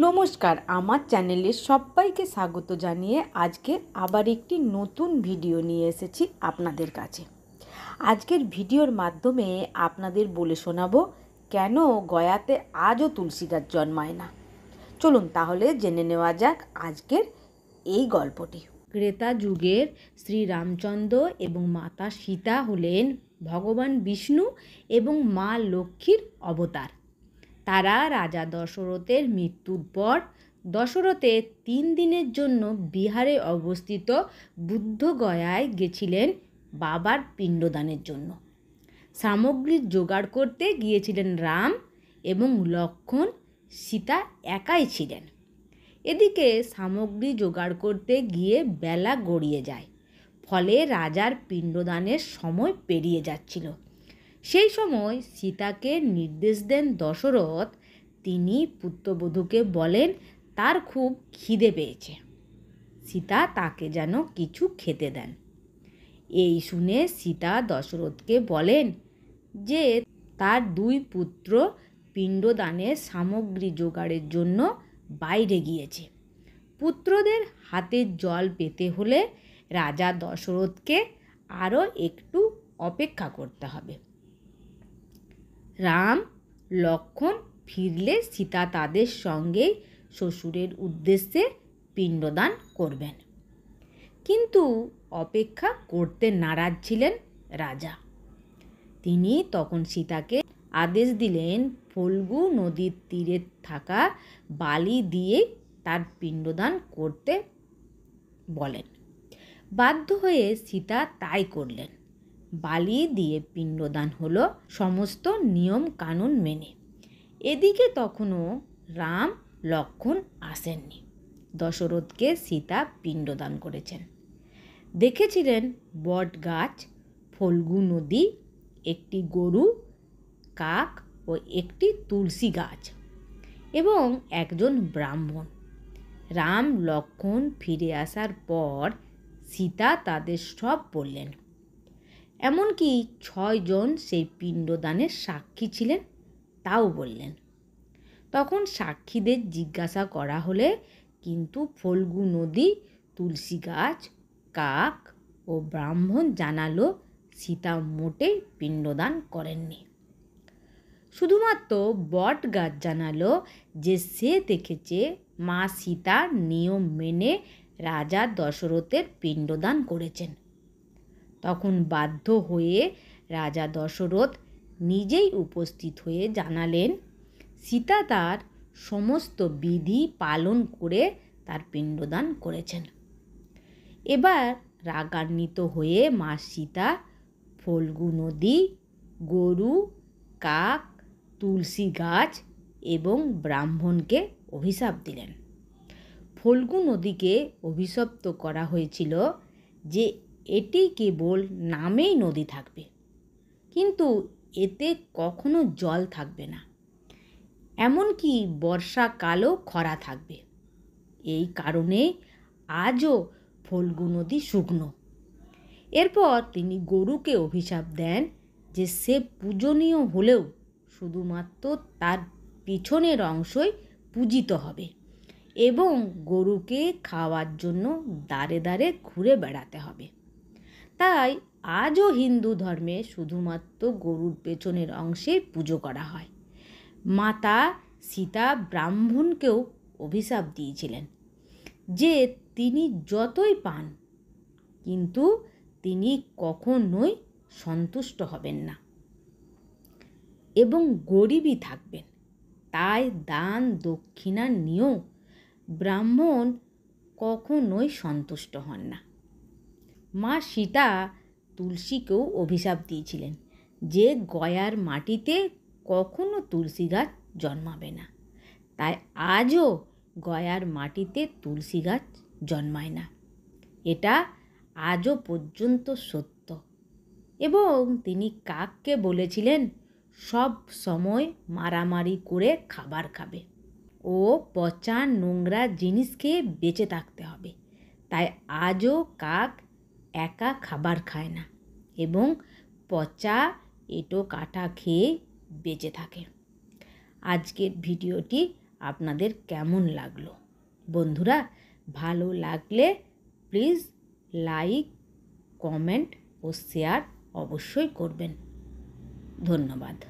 নমস্কার, আমার চ্যানেলে সবাইকে স্বাগত জানিয়ে আজকে আবার একটি নতুন ভিডিও নিয়ে এসেছি আপনাদের কাছে। আজকের ভিডিওর মাধ্যমে আপনাদের বলে শোনাবো কেন গয়াতে আজও তুলসী গাছ জন্মায় না। চলুন তাহলে জেনে নেওয়া যাক আজকের এই গল্পটি। ত্রেতা যুগের শ্রীরামচন্দ্র এবং মাতা সীতা হলেন ভগবান বিষ্ণু এবং মা লক্ষ্মীর অবতার। তারা রাজা দশরথের মৃত্যুর পর দশরথের 3 দিনের জন্য বিহারে অবস্থিত বুদ্ধগয়ায় গেছিলেন বাবার পিণ্ডদানের জন্য। সামগ্রীর জোগাড় করতে গিয়েছিলেন রাম এবং লক্ষ্মণ। সীতা একাই ছিলেন। এদিকে সামগ্রী জোগাড় করতে গিয়ে বেলা গড়িয়ে যায়, ফলে রাজার পিণ্ডদানের সময় পেরিয়ে যাচ্ছিল। সেই সময় সীতাকে নির্দেশ দেন দশরথ। তিনি পুত্রবধূকে বলেন তার খুব খিদে পেয়েছে, সীতা তাকে যেন কিছু খেতে দেন। এই শুনে সীতা দশরথকে বলেন যে তার 2 পুত্র পিণ্ডদানের সামগ্রী জোগাড়ের জন্য বাইরে গিয়েছে। পুত্রদের হাতে জল পেতে হলে রাজা দশরথকে আরও একটু অপেক্ষা করতে হবে। রাম লক্ষ্মণ ফিরলে সীতা তাদের সঙ্গে শ্বশুরের উদ্দেশ্যে পিণ্ডদান করবেন। কিন্তু অপেক্ষা করতে নারাজ ছিলেন রাজা। তিনি তখন সীতাকে আদেশ দিলেন ফল্গু নদীর তীরে থাকা বালি দিয়ে তার পিণ্ডদান করতে বলেন। বাধ্য হয়ে সীতা তাই করলেন। বালি দিয়ে পিণ্ডদান হলো সমস্ত নিয়ম কানুন মেনে। এদিকে তখনও রাম লক্ষ্মণ আসেননি। দশরথকে সীতা পিণ্ডদান করেছেন। দেখেছিলেন বট গাছ, ফল্গু নদী, একটি গরু, কাক ও একটি তুলসী গাছ এবং একজন ব্রাহ্মণ। রাম লক্ষ্মণ ফিরে আসার পর সীতা তাদের সব বললেন। এমনকি 6 জন সেই পিণ্ডদানের সাক্ষী ছিলেন তাও বললেন। তখন সাক্ষীদের জিজ্ঞাসা করা হলে কিন্তু ফল্গু নদী, তুলসী গাছ, কাক ও ব্রাহ্মণ জানালো সীতা মোটেই পিণ্ডদান করেননি। শুধুমাত্র বট গাছ জানালো যে সে দেখেছে মা সীতা নিয়ম মেনে রাজা দশরথের পিণ্ডদান করেছেন। তখন বাধ্য হয়ে রাজা দশরথ নিজেই উপস্থিত হয়ে জানালেন সীতা তার সমস্ত বিধি পালন করে তার পিণ্ডদান করেছেন। এবার রাগান্বিত হয়ে মা সীতা ফল্গু নদী, গরু, কাক, তুলসী গাছ এবং ব্রাহ্মণকে অভিশাপ দিলেন। ফল্গু নদীকে অভিশপ্ত করা হয়েছিল যে এটি কেবল নামেই নদী থাকবে, কিন্তু এতে কখনো জল থাকবে না। এমনকি বর্ষাকালেও খরা থাকবে। এই কারণে আজও ফল্গু নদী শুকনো। এরপর তিনি গরুকে অভিশাপ দেন যে সে পূজনীয় হলেও শুধুমাত্র তার পিছনের অংশই পূজিত হবে এবং গরুকে খাওয়ার জন্য দাঁড়ে দাঁড়ে ঘুরে বেড়াতে হবে। তাই আজও হিন্দু ধর্মে শুধুমাত্র গরুর পেছনের অংশে পুজো করা হয়। মাতা সীতা ব্রাহ্মণকেও অভিশাপ দিয়েছিলেন যে তিনি যতই পান কিন্তু তিনি কখনোই সন্তুষ্ট হবেন না এবং গরিবই থাকবেন। তাই দান দক্ষিণা নিয়েও ব্রাহ্মণ কখনোই সন্তুষ্ট হন না। মা সীতা তুলসীকেও অভিশাপ দিয়েছিলেন যে গয়ার মাটিতে কখনো তুলসী গাছ জন্মাবে না। তাই আজও গয়ার মাটিতে তুলসী গাছ জন্মায় না। এটা আজও পর্যন্ত সত্য। এবং তিনি কাককে বলেছিলেন সব সময় মারামারি করে খাবার খাবে ও পচা নোংরা জিনিস খেয়ে বেঁচে থাকতে হবে। তাই আজও কাক একা খাবার খায় না এবং পচা এঁটো কাটা খেয়ে বেঁচে থাকে। আজকের ভিডিওটি আপনাদের কেমন লাগলো। বন্ধুরা, ভালো লাগলে প্লিজ লাইক, কমেন্ট ও শেয়ার অবশ্যই করবেন। ধন্যবাদ।